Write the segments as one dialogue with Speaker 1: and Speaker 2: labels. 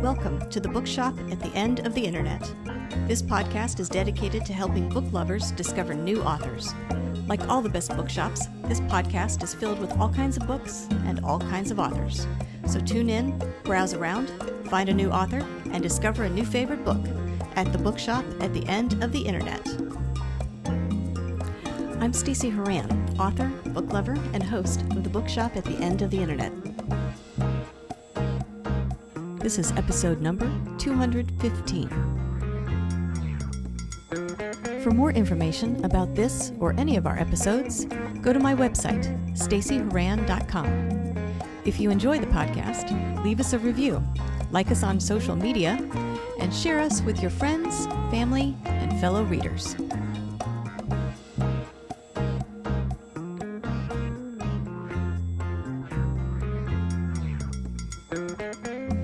Speaker 1: Welcome to the Bookshop at the End of the Internet. This podcast is dedicated to helping book lovers discover new authors. Like all the best bookshops, this podcast is filled with all kinds of books and all kinds of authors. So tune in, browse around, find a new author, and discover a new favorite book at the Bookshop at the End of the Internet. I'm Stacey Horan, author, book lover, and host of the Bookshop at the End of the Internet. This is episode number 215. For more information about this or any of our episodes, go to my website, staceyhoran.com. If you enjoy the podcast, leave us a review, like us on social media, and share us with your friends, family, and fellow readers.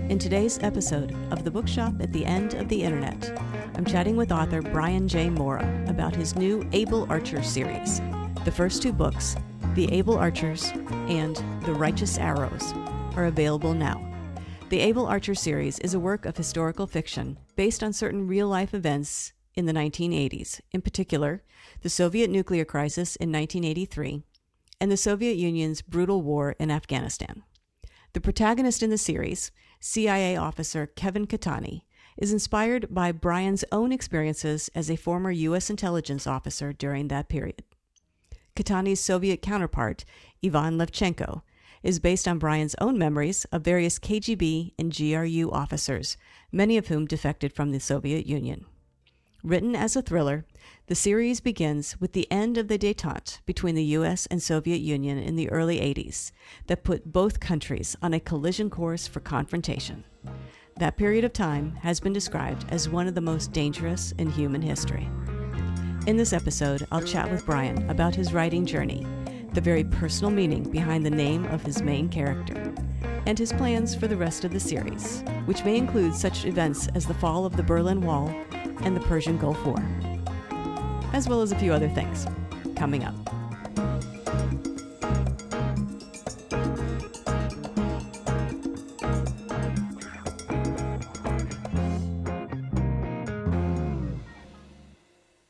Speaker 1: In today's episode of The Bookshop at the End of the Internet, I'm chatting with author Brian J. Morra about his new Able Archer series. The first two books, The Able Archers and The Righteous Arrows, are available now. The Able Archer series is a work of historical fiction based on certain real-life events in the 1980s, in particular, the Soviet nuclear crisis in 1983 and the Soviet Union's brutal war in Afghanistan. The protagonist in the series, CIA officer Kevin Cattani, is inspired by Brian's own experiences as a former U.S. intelligence officer during that period. Cattani's Soviet counterpart, Ivan Levchenko, is based on Brian's own memories of various KGB and GRU officers, many of whom defected from the Soviet Union. Written as a thriller, the series begins with the end of the détente between the U.S. and Soviet Union in the early 80s that put both countries on a collision course for confrontation. That period of time has been described as one of the most dangerous in human history. In this episode, I'll chat with Brian about his writing journey, the very personal meaning behind the name of his main character, and his plans for the rest of the series, which may include such events as the fall of the Berlin Wall and the Persian Gulf War, as well as a few other things coming up.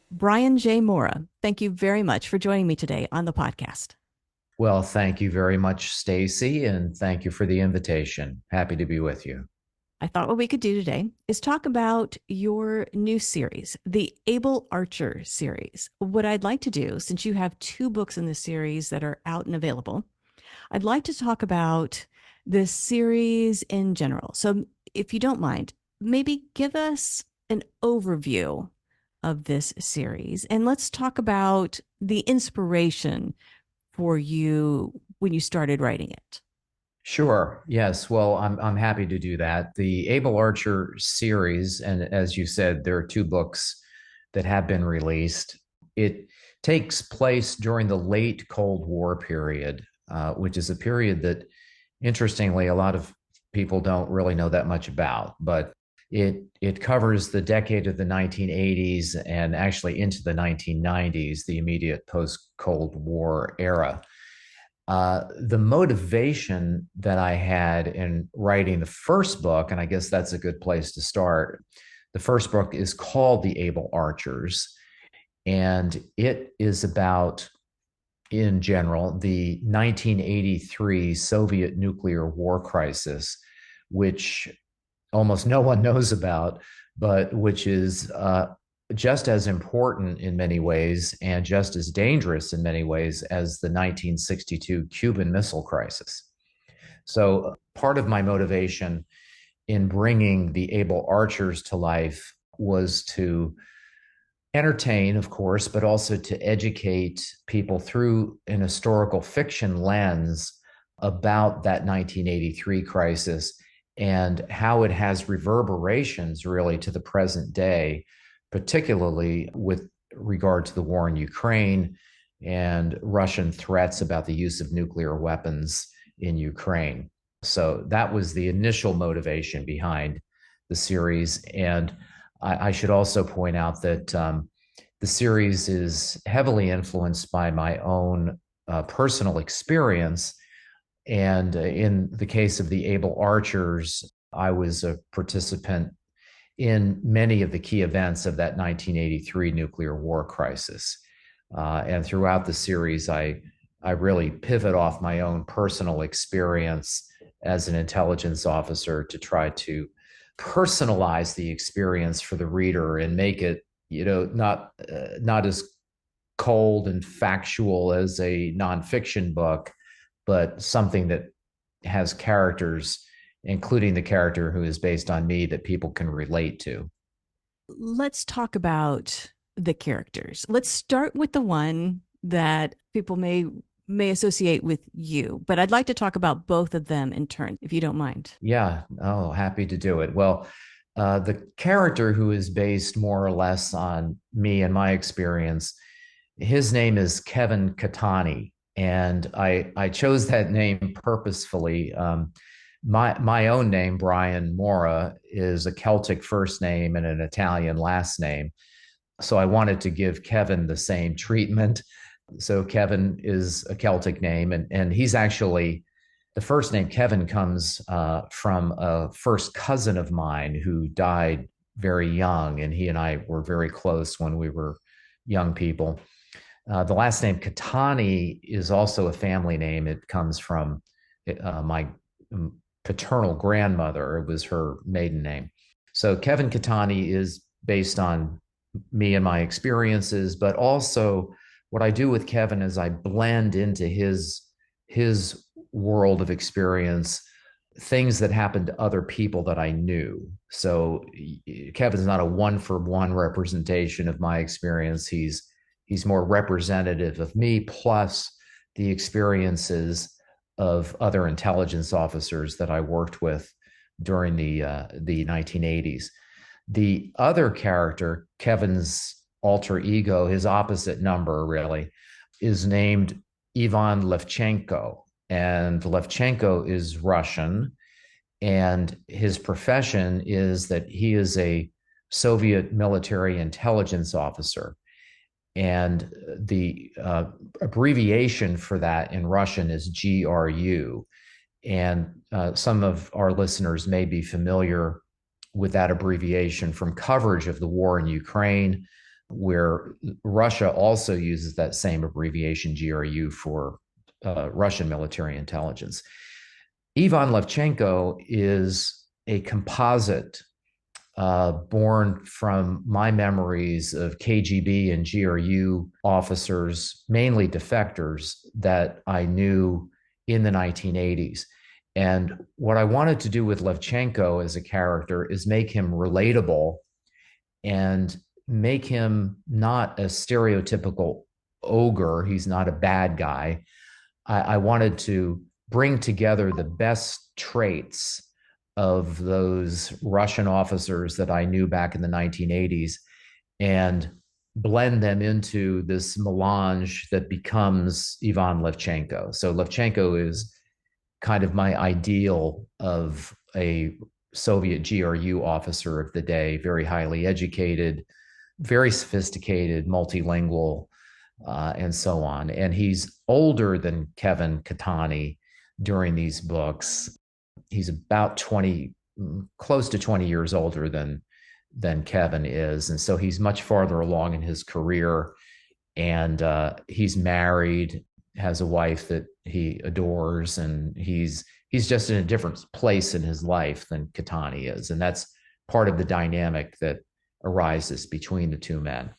Speaker 1: Brian J. Morra, thank you very much for joining me today on the podcast.
Speaker 2: Well, thank you very much, Stacey, and thank you for the invitation. Happy to be with you.
Speaker 1: I thought what we could do today is talk about your new series, the Able Archer series. What I'd like to do, since you have two books in this series that are out and available, I'd like to talk about this series in general. So if you don't mind, maybe give us an overview of this series, and let's talk about the inspiration for you when you started writing it.
Speaker 2: Sure. Yes. Well, I'm happy to do that. The Able Archer series, and as you said, there are two books that have been released. It takes place during the late Cold War period, which is a period that, interestingly, a lot of people don't really know that much about, but it covers the decade of the 1980s and actually into the 1990s, the immediate post-Cold War era. The motivation that I had in writing the first book, and I guess that's a good place to start, the first book is called The Able Archers, and it is about, in general, the 1983 Soviet nuclear war crisis, which almost no one knows about, but which is just as important in many ways and just as dangerous in many ways as the 1962 Cuban Missile Crisis. So part of my motivation in bringing the Able Archers to life was to entertain, of course, but also to educate people through an historical fiction lens about that 1983 crisis and how it has reverberations really to the present day, particularly with regard to the war in Ukraine and Russian threats about the use of nuclear weapons in Ukraine. So that was the initial motivation behind the series. And I should also point out that the series is heavily influenced by my own personal experience. And in the case of the Able Archers, I was a participant in many of the key events of that 1983 nuclear war crisis. And throughout the series, I really pivot off my own personal experience as an intelligence officer to try to personalize the experience for the reader and make it, not as cold and factual as a nonfiction book, but something that has characters, including the character who is based on me, that people can relate to.
Speaker 1: Let's talk about the characters. Let's start with the one that people may associate with you, but I'd like to talk about both of them in turn, if you don't mind.
Speaker 2: Yeah, oh, happy to do it. Well, the character who is based more or less on me and my experience, his name is Kevin Cattani, and I chose that name purposefully. My own name, Brian Morra, is a Celtic first name and an Italian last name. So I wanted to give Kevin the same treatment. So Kevin is a Celtic name, and he's actually the first name Kevin comes from a first cousin of mine who died very young, and he and I were very close when we were young people. The last name Cattani is also a family name. It comes from my paternal grandmother. It was her maiden name. So Kevin Cattani is based on me and my experiences, but also what I do with Kevin is I blend into his world of experience things that happened to other people that I knew. So Kevin's not a one for one representation of my experience. He's more representative of me plus the experiences of other intelligence officers that I worked with during the 1980s. The other character, Kevin's alter ego, his opposite number really, is named Ivan Levchenko. And Levchenko is Russian, and his profession is that he is a Soviet military intelligence officer. And the abbreviation for that in Russian is GRU. And some of our listeners may be familiar with that abbreviation from coverage of the war in Ukraine, where Russia also uses that same abbreviation, GRU, for Russian military intelligence. Ivan Levchenko is a composite born from my memories of KGB and GRU officers, mainly defectors, that I knew in the 1980s. And what I wanted to do with Levchenko as a character is make him relatable and make him not a stereotypical ogre. He's not a bad guy. I wanted to bring together the best traits of those Russian officers that I knew back in the 1980s and blend them into this melange that becomes Ivan Levchenko. So Levchenko is kind of my ideal of a Soviet GRU officer of the day, very highly educated, very sophisticated, multilingual, and so on. And he's older than Kevin Cattani during these books. He's about 20, close to 20 years older than Kevin is. And so he's much farther along in his career. And he's married, has a wife that he adores, and he's just in a different place in his life than Cattani is. And that's part of the dynamic that arises between the two men.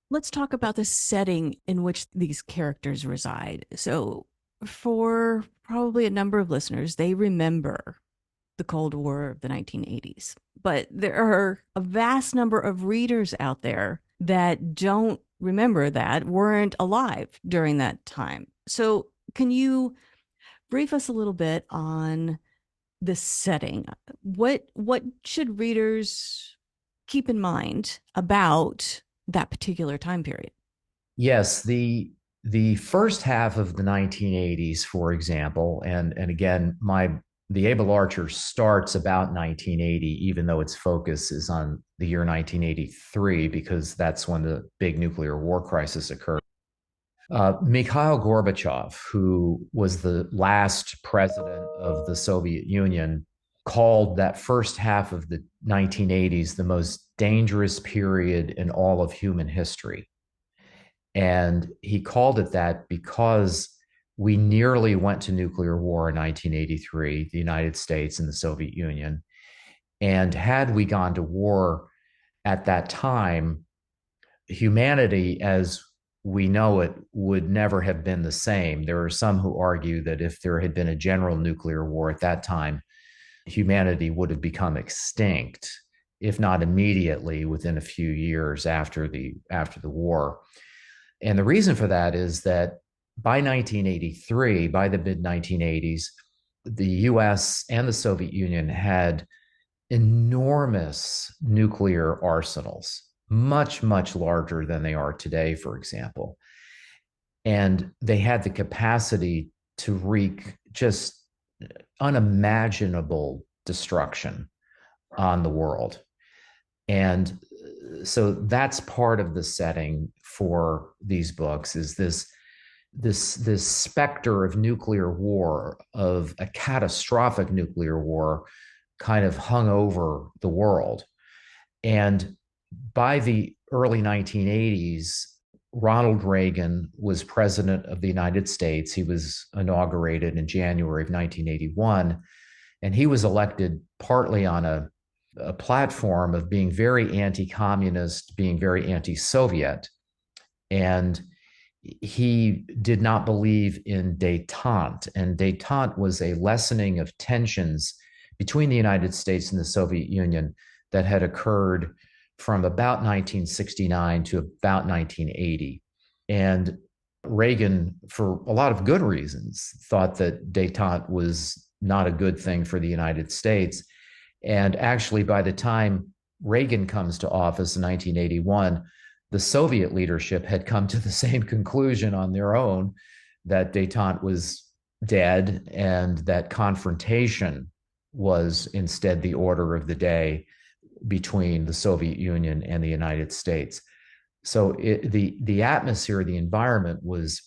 Speaker 1: Let's talk about the setting in which these characters reside. So, for probably a number of listeners, they remember the Cold War of the 1980s. But there are a vast number of readers out there that don't remember that, weren't alive during that time. So, can you brief us a little bit on the setting? What should readers keep in mind about that particular time period?
Speaker 2: Yes, the first half of the 1980s, for example, and again, the Able Archer starts about 1980, even though its focus is on the year 1983, because that's when the big nuclear war crisis occurred. Mikhail Gorbachev, who was the last president of the Soviet Union, called that first half of the 1980s the most dangerous period in all of human history. And he called it that because we nearly went to nuclear war in 1983, the United States and the Soviet Union. And had we gone to war at that time, humanity as we know it would never have been the same. There are some who argue that if there had been a general nuclear war at that time, humanity would have become extinct, if not immediately, within a few years after the war. And the reason for that is that by 1983, by the mid 1980s, the US and the Soviet Union had enormous nuclear arsenals, much, much larger than they are today, for example. And they had the capacity to wreak just unimaginable destruction on the world. And so that's part of the setting for these books, is this specter of nuclear war, of a catastrophic nuclear war, kind of hung over the world. And by the early 1980s, Ronald Reagan was president of the United States. He was inaugurated in January of 1981, and he was elected partly on a platform of being very anti-communist, being very anti-Soviet. And he did not believe in détente. And détente was a lessening of tensions between the United States and the Soviet Union that had occurred from about 1969 to about 1980. And Reagan, for a lot of good reasons, thought that détente was not a good thing for the United States. And actually, by the time Reagan comes to office in 1981, the Soviet leadership had come to the same conclusion on their own, that détente was dead and that confrontation was instead the order of the day between the Soviet Union and the United States. So the atmosphere, the environment was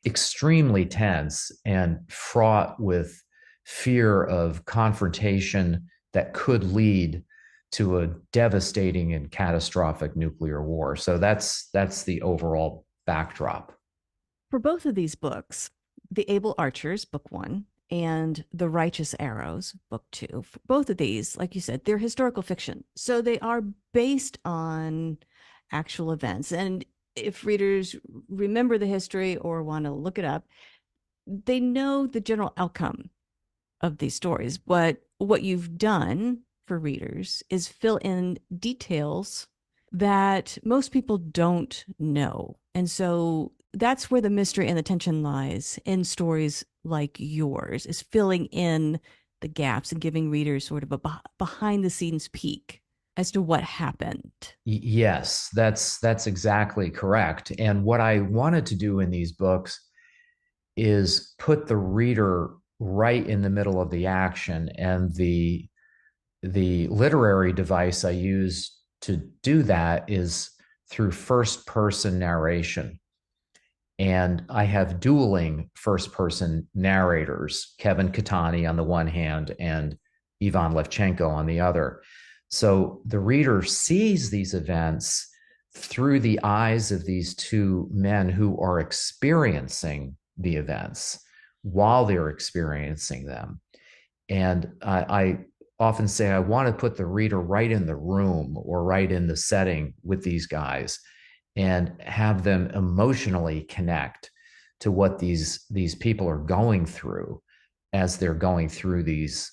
Speaker 2: extremely tense and fraught with fear of confrontation that could lead to a devastating and catastrophic nuclear war. So that's the overall backdrop.
Speaker 1: For both of these books, The Able Archers, book 1, and The Righteous Arrows, book 2, for both of these, like you said, they're historical fiction. So they are based on actual events. And if readers remember the history or want to look it up, they know the general outcome of these stories. But what you've done for readers is fill in details that most people don't know. And so that's where the mystery and the tension lies in stories like yours, is filling in the gaps and giving readers sort of a behind the scenes peek as to what happened.
Speaker 2: Yes, that's exactly correct. And what I wanted to do in these books is put the reader right in the middle of the action. And the literary device I use to do that is through first person narration. And I have dueling first person narrators, Kevin Cattani on the one hand and Ivan Levchenko on the other. So the reader sees these events through the eyes of these two men who are experiencing the events while they're experiencing them. And I often say I want to put the reader right in the room or right in the setting with these guys and have them emotionally connect to what these people are going through as they're going through these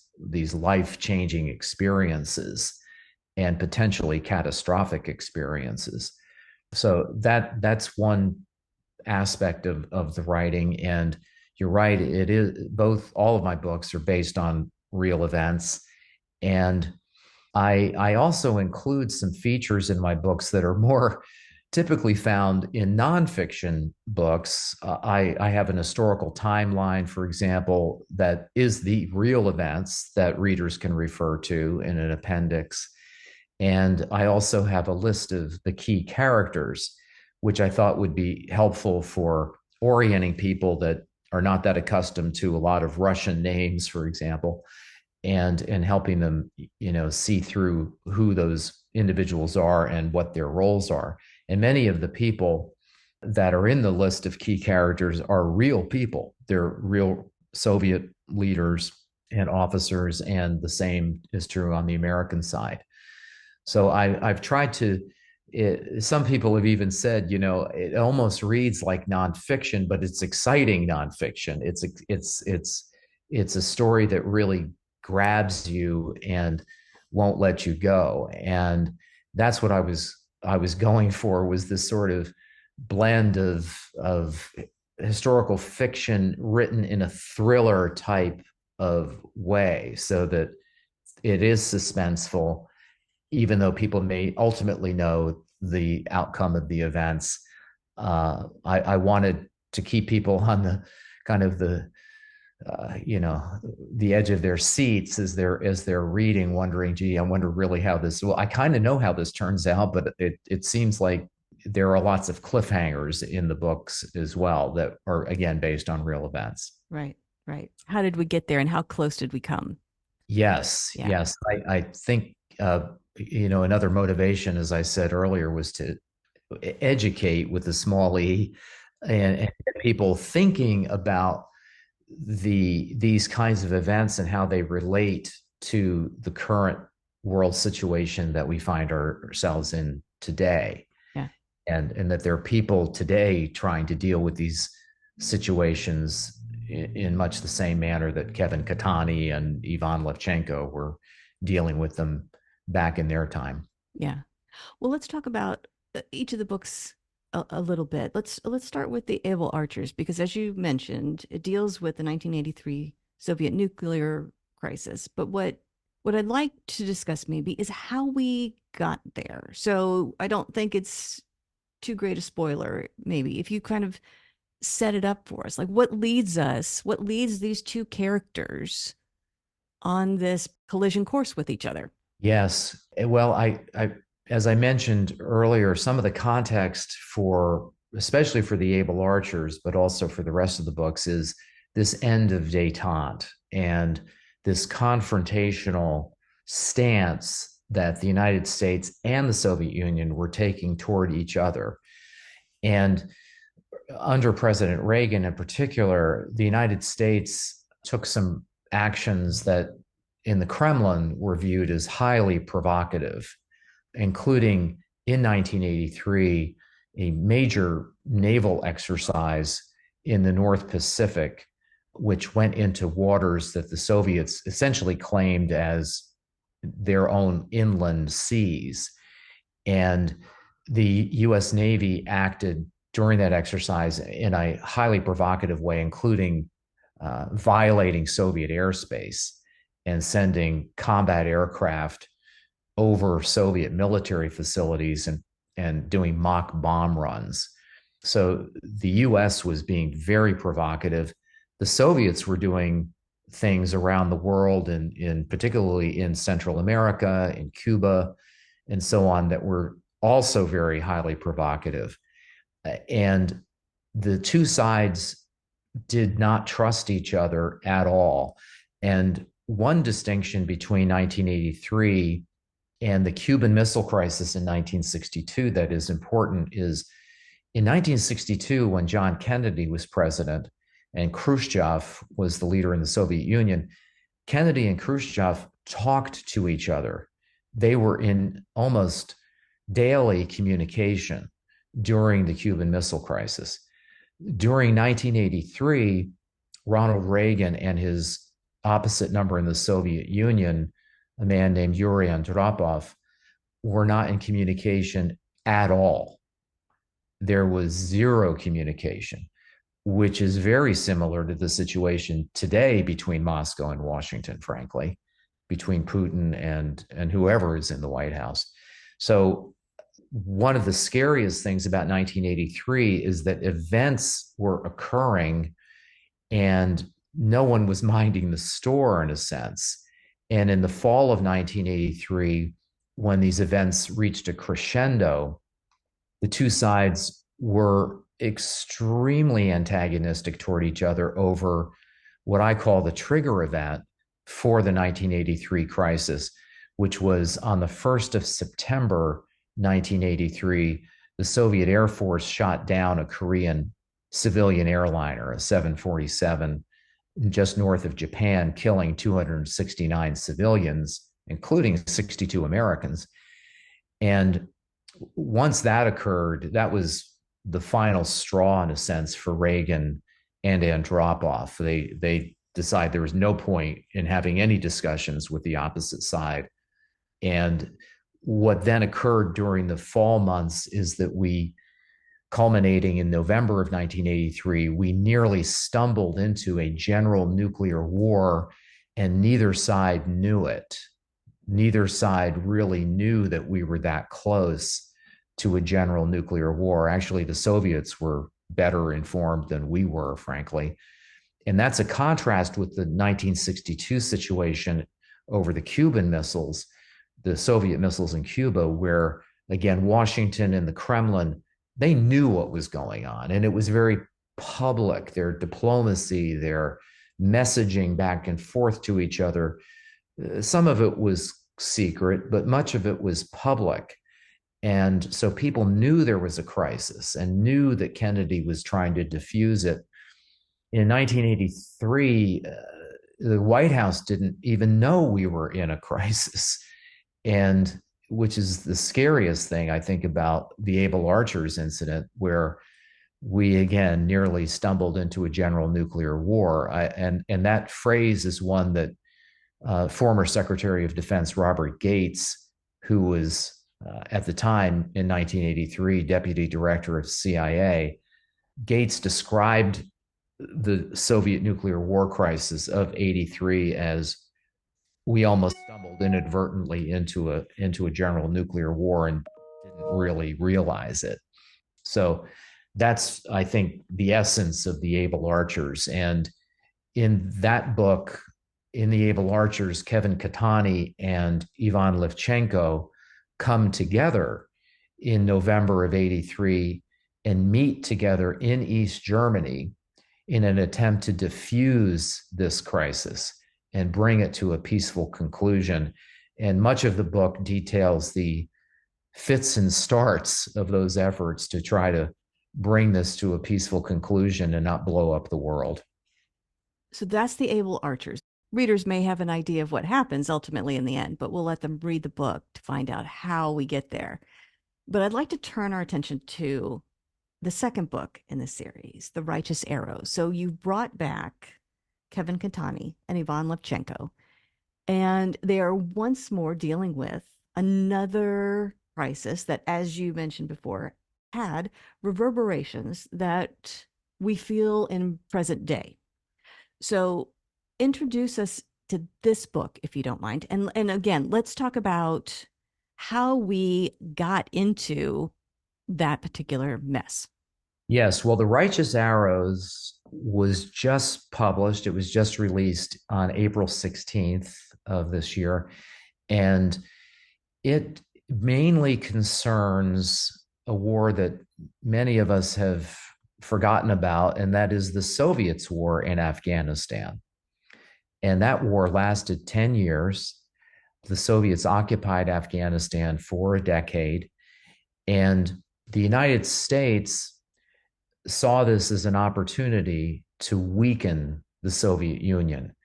Speaker 2: life-changing experiences and potentially catastrophic experiences. So that's one aspect of the writing. And you're right, it is all of my books are based on real events. And I also include some features in my books that are more typically found in nonfiction books. I have an historical timeline, for example, that is the real events that readers can refer to in an appendix. And I also have a list of the key characters, which I thought would be helpful for orienting people that are not that accustomed to a lot of Russian names, for example. and helping them, see through who those individuals are and what their roles are. And many of the people that are in the list of key characters are real people. They're real Soviet leaders and officers, and the same is true on the American side. So I've tried to. Some people have even said, it almost reads like nonfiction, but it's exciting nonfiction. It's a story that really grabs you and won't let you go. And that's what I was going for, was this sort of blend of historical fiction written in a thriller type of way, so that it is suspenseful, even though people may ultimately know the outcome of the events. I wanted to keep people on the kind of the edge of their seats as they're reading, wondering, gee, I wonder really how this. Well, I kind of know how this turns out, but it seems like there are lots of cliffhangers in the books as well that are, again, based on real events.
Speaker 1: Right, right. How did we get there, and how close did we come?
Speaker 2: Yes,
Speaker 1: Yeah.
Speaker 2: yes. I think another motivation, as I said earlier, was to educate with a small e, and get people thinking about these kinds of events and how they relate to the current world situation that we find ourselves in today.
Speaker 1: Yeah.
Speaker 2: And that there are people today trying to deal with these situations in much the same manner that Kevin Cattani and Ivan Levchenko were dealing with them back in their time.
Speaker 1: Yeah. Well, let's talk about each of the books a little bit. Let's start with the Able Archers, because as you mentioned, it deals with the 1983 Soviet nuclear crisis. But what I'd like to discuss maybe is how we got there. So I don't think it's too great a spoiler, maybe, if you kind of set it up for us. Like, what leads these two characters on this collision course with each other?
Speaker 2: Yes. Well, as I mentioned earlier, some of the context for, especially for the Able Archers, but also for the rest of the books, is this end of détente and this confrontational stance that the United States and the Soviet Union were taking toward each other. And under President Reagan in particular, the United States took some actions that in the Kremlin were viewed as highly provocative, including in 1983, a major naval exercise in the North Pacific, which went into waters that the Soviets essentially claimed as their own inland seas. And the US Navy acted during that exercise in a highly provocative way, including violating Soviet airspace and sending combat aircraft over Soviet military facilities and doing mock bomb runs. So the US was being very provocative. The Soviets were doing things around the world, and particularly in Central America, in Cuba, and so on, that were also very highly provocative. And the two sides did not trust each other at all. And one distinction between 1983 and the Cuban Missile Crisis in 1962 that is important is, in 1962, when John Kennedy was president and Khrushchev was the leader in the Soviet Union, Kennedy and Khrushchev talked to each other. They were in almost daily communication during the Cuban Missile Crisis. During 1983, Ronald Reagan and his opposite number in the Soviet Union, a man named Yuri Andropov, were not in communication at all. There was zero communication, which is very similar to the situation today between Moscow and Washington, frankly, between Putin and whoever is in the White House. So one of the scariest things about 1983 is that events were occurring and no one was minding the store, in a sense. And in the fall of 1983, when these events reached a crescendo, the two sides were extremely antagonistic toward each other over what I call the trigger event for the 1983 crisis, which was on the 1st of September 1983. The Soviet Air Force shot down a Korean civilian airliner, a 747, just north of Japan, killing 269 civilians, including 62 Americans. And once that occurred, that was the final straw, in a sense, for Reagan and Andropov. They decided there was no point in having any discussions with the opposite side. And what then occurred during the fall months is that culminating in November of 1983, we nearly stumbled into a general nuclear war, and neither side knew it. Neither side really knew that we were that close to a general nuclear war. Actually, the Soviets were better informed than we were, frankly. And that's a contrast with the 1962 situation over the Cuban missiles, the Soviet missiles in Cuba, where, again, Washington and the Kremlin, they knew what was going on. And it was very public, their diplomacy, their messaging back and forth to each other. Some of it was secret, but much of it was public. And so people knew there was a crisis and knew that Kennedy was trying to diffuse it. In 1983, the White House didn't even know we were in a crisis. And which is the scariest thing, I think, about the Able Archers incident, where we again nearly stumbled into a general nuclear war. And that phrase is one that former Secretary of Defense Robert Gates, who was at the time in 1983 Deputy Director of CIA, Gates described the Soviet nuclear war crisis of 83 as we almost stumbled inadvertently into a general nuclear war and didn't really realize it. So that's, I think, the essence of the Able Archers. And in that book, in the Able Archers, Kevin Cattani and Ivan Levchenko come together in November of 83 and meet together in East Germany in an attempt to diffuse this crisis and bring it to a peaceful conclusion. And much of the book details the fits and starts of those efforts to try to bring this to a peaceful conclusion and not blow up the world.
Speaker 1: So that's the Able Archers. Readers may have an idea of what happens ultimately in the end, but we'll let them read the book to find out how we get there. But I'd like to turn our attention to the second book in the series, The Righteous Arrow. So you brought back Kevin Cattani and Ivan Levchenko, and they are once more dealing with another crisis that, as you mentioned before, had reverberations that we feel in present day. So introduce us to this book, if you don't mind. And again, let's talk about how we got into that particular mess.
Speaker 2: Yes, well, The Righteous Arrows was just published. It was just released on April 16th of this year. And it mainly concerns a war that many of us have forgotten about, and that is the Soviets' war in Afghanistan. And that war lasted 10 years. The Soviets occupied Afghanistan for a decade. And the United States saw this as an opportunity to weaken the Soviet Union.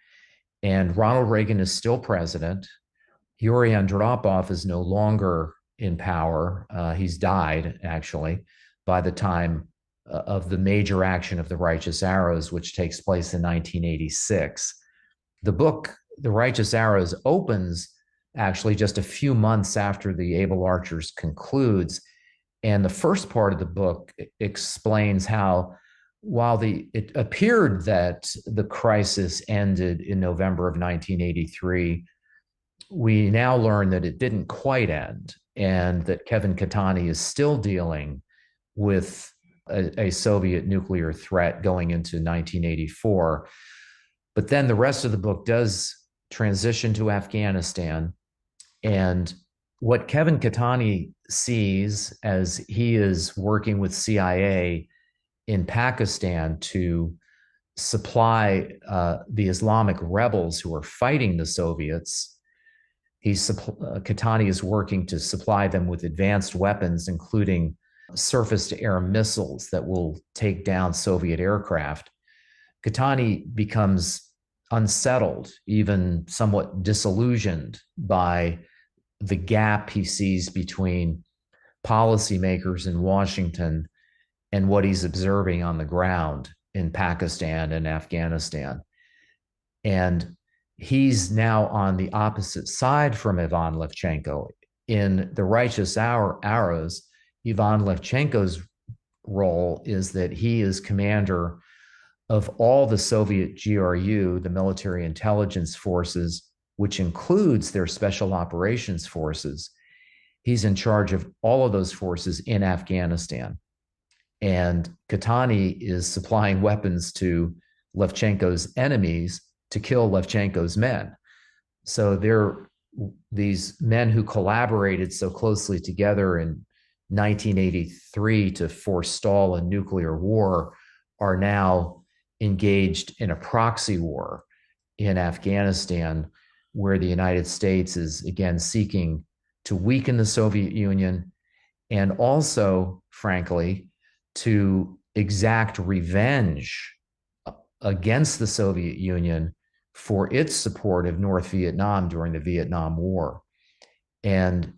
Speaker 2: And Ronald Reagan is still president. Yuri Andropov is no longer in power. He's died, actually, by the time of the major action of the Righteous Arrows, which takes place in 1986. The book, The Righteous Arrows, opens actually just a few months after the Able Archers concludes. And the first part of the book explains how, while it appeared that the crisis ended in November of 1983, we now learn that it didn't quite end, and that Kevin Cattani is still dealing with a Soviet nuclear threat going into 1984. But then the rest of the book does transition to Afghanistan. And what Kevin Cattani sees as he is working with CIA in Pakistan to supply the Islamic rebels who are fighting the Soviets. Cattani is working to supply them with advanced weapons, including surface-to-air missiles that will take down Soviet aircraft. Cattani becomes unsettled, even somewhat disillusioned by the gap he sees between policymakers in Washington and what he's observing on the ground in Pakistan and Afghanistan. And he's now on the opposite side from Ivan Levchenko. In The Righteous Arrows, Ivan Levchenko's role is that he is commander of all the Soviet GRU, the military intelligence forces, which includes their special operations forces. He's in charge of all of those forces in Afghanistan. And Cattani is supplying weapons to Levchenko's enemies to kill Levchenko's men. So they're these men who collaborated so closely together in 1983 to forestall a nuclear war are now engaged in a proxy war in Afghanistan, where the United States is again seeking to weaken the Soviet Union and also, frankly, to exact revenge against the Soviet Union for its support of North Vietnam during the Vietnam War. And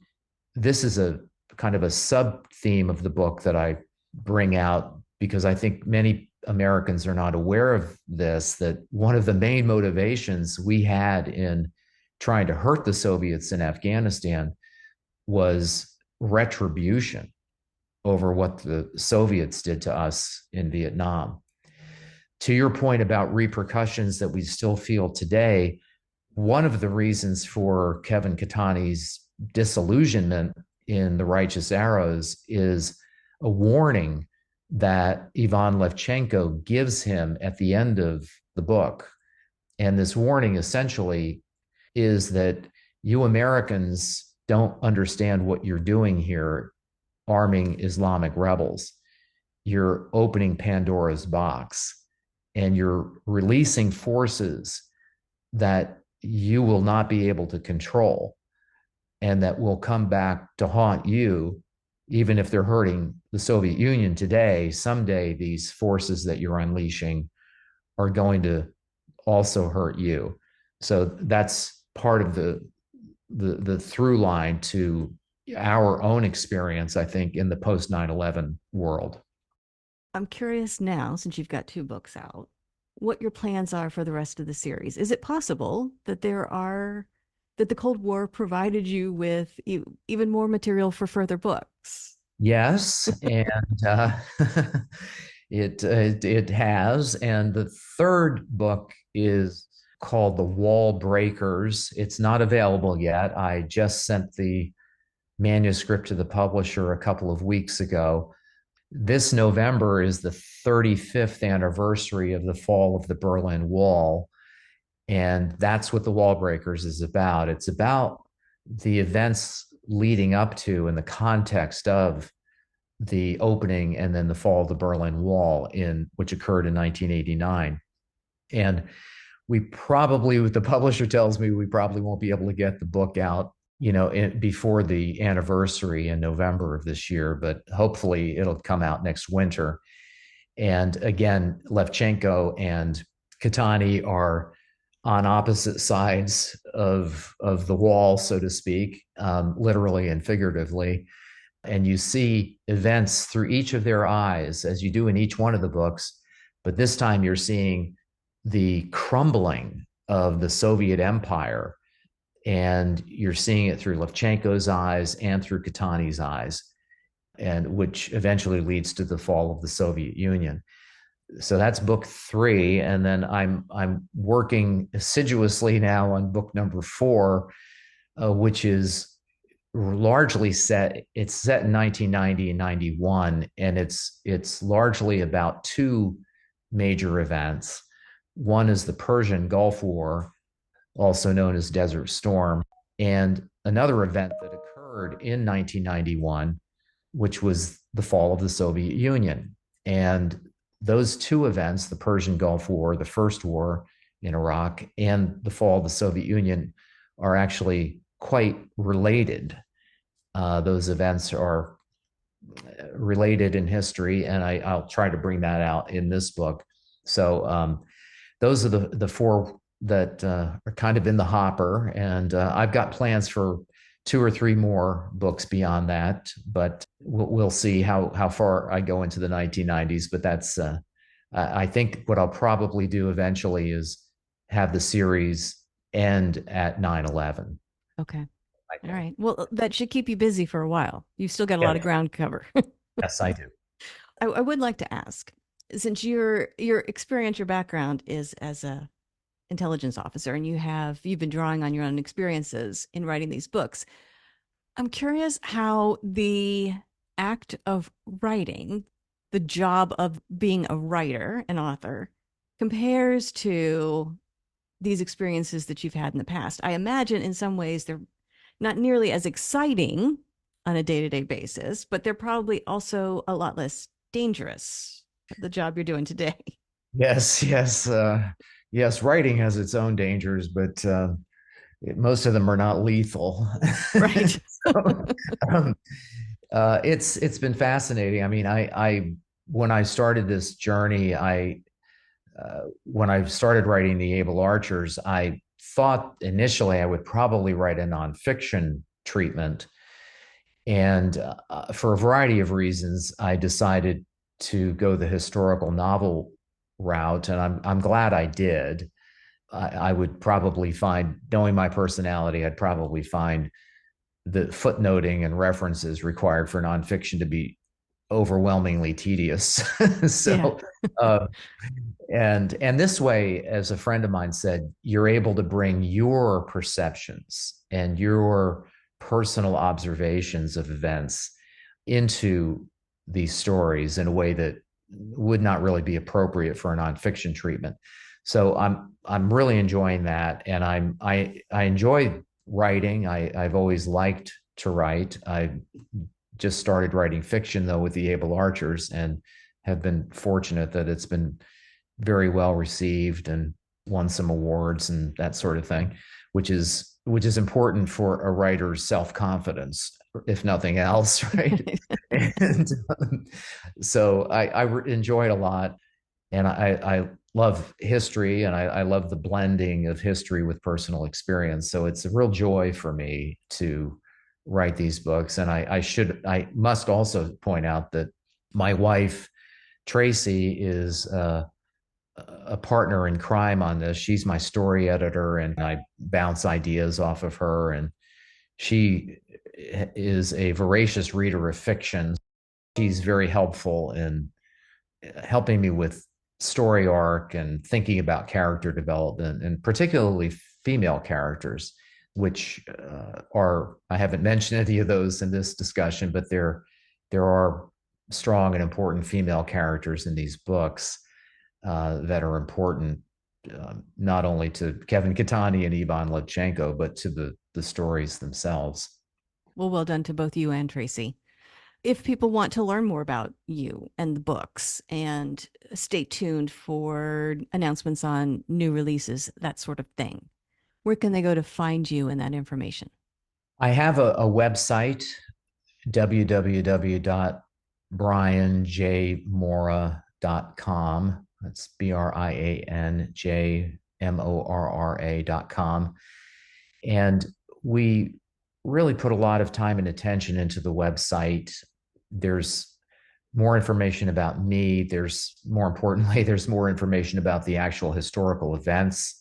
Speaker 2: this is a kind of a sub theme of the book that I bring out because I think many Americans are not aware of this, that one of the main motivations we had in trying to hurt the Soviets in Afghanistan was retribution over what the Soviets did to us in Vietnam. To your point about repercussions that we still feel today, one of the reasons for Kevin Cattani's disillusionment in The Righteous Arrows is a warning that Ivan Levchenko gives him at the end of the book. And this warning essentially is that you Americans don't understand what you're doing here, arming Islamic rebels. You're opening Pandora's box and you're releasing forces that you will not be able to control and that will come back to haunt you. Even if they're hurting the Soviet Union today, someday these forces that you're unleashing are going to also hurt you. So that's part of the through line to our own experience, I think, in the post 9/11 world.
Speaker 1: I'm curious now, since you've got two books out, what your plans are for the rest of the series. Is it possible that that the Cold War provided you with even more material for further books?
Speaker 2: Yes, and it has. And the third book is called The Wall Breakers. It's not available yet. I just sent the manuscript to the publisher a couple of weeks ago. This November is the 35th anniversary of the fall of the Berlin Wall. And that's what The Wall Breakers is about. It's about the events leading up to and the context of the opening and then the fall of the Berlin Wall, which occurred in 1989. And the publisher tells me we probably won't be able to get the book out, before the anniversary in November of this year, but hopefully it'll come out next winter. And again, Levchenko and Cattani are on opposite sides of the wall, so to speak, literally and figuratively. And you see events through each of their eyes, as you do in each one of the books. But this time you're seeing the crumbling of the Soviet Empire, and you're seeing it through Levchenko's eyes and through Cattani's eyes, and which eventually leads to the fall of the Soviet Union. So that's book 3, and then I'm working assiduously now on book number 4, which is largely set. It's set in 1990 and 91, and it's largely about two major events. One is the Persian Gulf War, also known as Desert Storm, and another event that occurred in 1991, which was the fall of the Soviet Union. And those two events, the Persian Gulf War, the first war in Iraq, and the fall of the Soviet Union, are actually quite related. Those events are related in history, and I'll try to bring that out in this book. So those are the four that are kind of in the hopper, and I've got plans for two or three more books beyond that, but we'll see how far I go into the 1990s. But that's I think what I'll probably do eventually is have the series end at 9/11.
Speaker 1: Okay.
Speaker 2: I
Speaker 1: All
Speaker 2: think.
Speaker 1: right. Well, that should keep you busy for a while. You've still got a lot of
Speaker 2: Yes,
Speaker 1: ground to cover.
Speaker 2: yes, I do.
Speaker 1: I would like to ask, since your experience, your background is as a intelligence officer, and you've been drawing on your own experiences in writing these books. I'm curious how the act of writing, the job of being a writer, an author, compares to these experiences that you've had in the past. I imagine in some ways they're not nearly as exciting on a day-to-day basis, but they're probably also a lot less dangerous, the job you're doing today.
Speaker 2: Yes, yes, yes. Writing has its own dangers, but most of them are not lethal.
Speaker 1: Right.
Speaker 2: So, um, it's been fascinating. I mean, I when I started this journey, I when I started writing The Able Archers, I thought initially I would probably write a nonfiction treatment, and for a variety of reasons, I decided to go the historical novel route, and I'm glad I did. I would probably find, knowing my personality, I'd probably find the footnoting and references required for nonfiction to be overwhelmingly tedious.
Speaker 1: Yeah.
Speaker 2: So, uh, and this way, as a friend of mine said, you're able to bring your perceptions and your personal observations of events into these stories in a way that would not really be appropriate for a nonfiction treatment. So I'm really enjoying that, and I enjoy writing. I've always liked to write. I just started writing fiction though with The Able Archers, and have been fortunate that it's been very well received and won some awards and that sort of thing, which is important for a writer's self-confidence, if nothing else, right? And so I enjoy it a lot, and I love history, and I love the blending of history with personal experience. So it's a real joy for me to write these books. And I must also point out that my wife Tracy is a partner in crime on this. She's my story editor, and I bounce ideas off of her. And she is a voracious reader of fiction. She's very helpful in helping me with story arc and thinking about character development, and particularly female characters, which I haven't mentioned any of those in this discussion, but there are strong and important female characters in these books that are important, not only to Kevin Cattani and Ivan Levchenko, but to the stories themselves.
Speaker 1: Well, well done to both you and Tracy. If people want to learn more about you and the books and stay tuned for announcements on new releases, that sort of thing, where can they go to find you and that information?
Speaker 2: I have a website, www.brianjmorra.com. That's BrianJMorra.com. And we really put a lot of time and attention into the website. There's more information about me. More importantly, there's more information about the actual historical events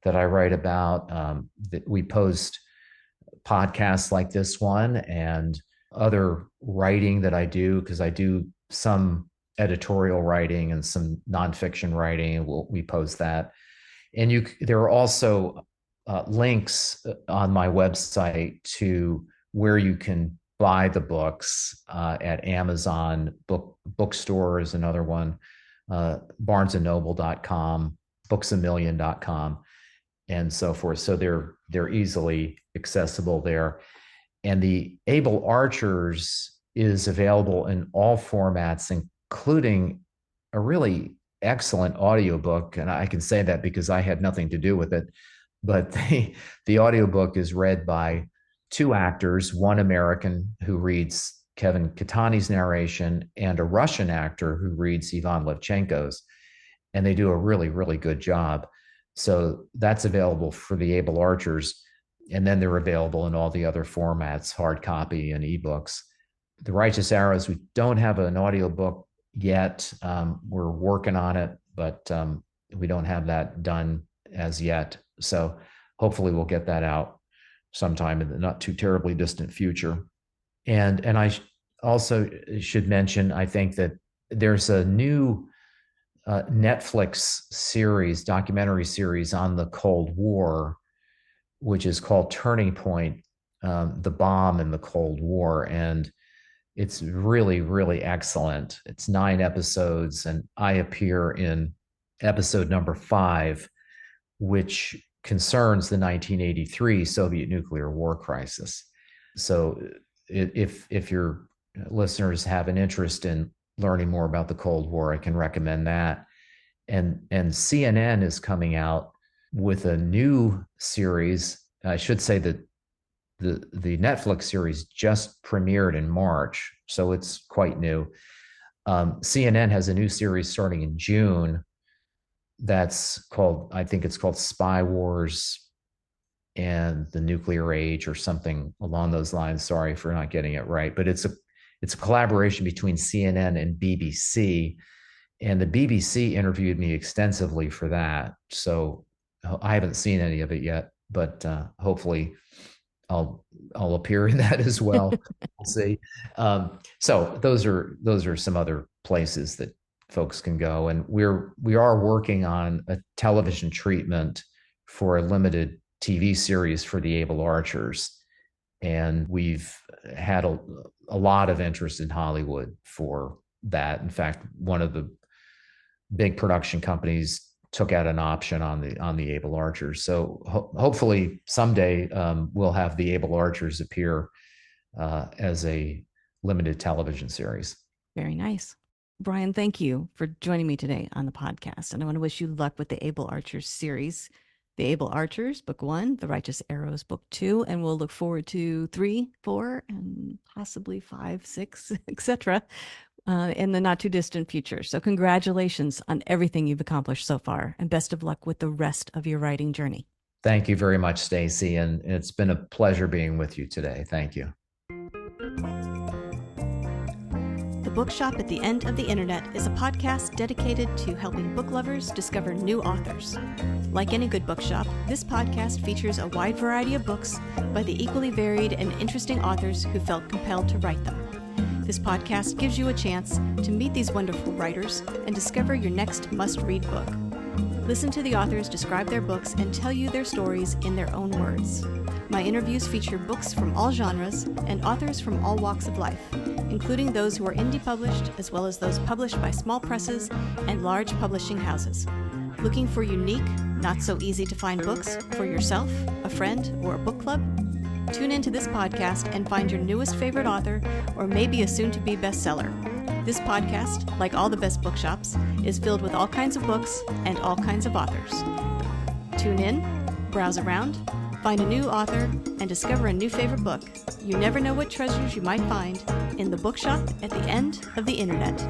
Speaker 2: that I write about. That we post podcasts like this one and other writing that I do, because I do some editorial writing and some nonfiction writing, and we post that. And there are also links on my website to where you can buy the books at Amazon. Bookstore is another one, barnesandnoble.com, booksamillion.com, and so forth. So they're easily accessible there. And The Able Archers is available in all formats, including a really excellent audiobook. And I can say that because I had nothing to do with it. But the audiobook is read by two actors, one American who reads Kevin Cattani's narration and a Russian actor who reads Ivan Levchenko's. And they do a really, really good job. So that's available for the able archers. And then they're available in all the other formats, hard copy and ebooks. The Righteous Arrows, we don't have an audiobook yet. We're working on it, but we don't have that done as yet. So hopefully we'll get that out sometime in the not too terribly distant future. And I also should mention, I think that there's a new Netflix series, documentary series on the Cold War, which is called Turning Point, the Bomb in the Cold War. And it's really, really excellent. It's 9 episodes, and I appear in episode number 5, which concerns the 1983 Soviet nuclear war crisis. So if your listeners have an interest in learning more about the Cold War, I can recommend that. And CNN is coming out with a new series. I should say that the Netflix series just premiered in March, so it's quite new. CNN has a new series starting in June that's called, I think it's called Spy Wars and the Nuclear Age or something along those lines. Sorry for not getting it right, but it's a collaboration between CNN and BBC. And the BBC interviewed me extensively for that. So I haven't seen any of it yet, but hopefully I'll appear in that as well. We'll see. So those are some other places that folks can go, and we are working on a television treatment for a limited TV series for the able archers, and we've had a lot of interest in Hollywood for that. In fact, one of the big production companies took out an option on the able archers. So hopefully someday we'll have the able archers appear as a limited television series.
Speaker 1: Very nice. Brian, thank you for joining me today on the podcast. And I want to wish you luck with the Able Archers series. The Able Archers, Book 1, The Righteous Arrows, Book 2, and we'll look forward to 3, 4, and possibly 5, 6, etc. In the not too distant future. So congratulations on everything you've accomplished so far, and best of luck with the rest of your writing journey.
Speaker 2: Thank you very much, Stacy, and it's been a pleasure being with you today. Thank you.
Speaker 1: The Bookshop at the End of the Internet is a podcast dedicated to helping book lovers discover new authors. Like any good bookshop, this podcast features a wide variety of books by the equally varied and interesting authors who felt compelled to write them. This podcast gives you a chance to meet these wonderful writers and discover your next must-read book. Listen to the authors describe their books and tell you their stories in their own words. My interviews feature books from all genres and authors from all walks of life, including those who are indie published, as well as those published by small presses and large publishing houses. Looking for unique, not so easy to find books for yourself, a friend, or a book club? Tune into this podcast and find your newest favorite author, or maybe a soon-to-be bestseller. This podcast, like all the best bookshops, is filled with all kinds of books and all kinds of authors. Tune in, browse around, find a new author, and discover a new favorite book. You never know what treasures you might find in the Bookshop at the End of the Internet.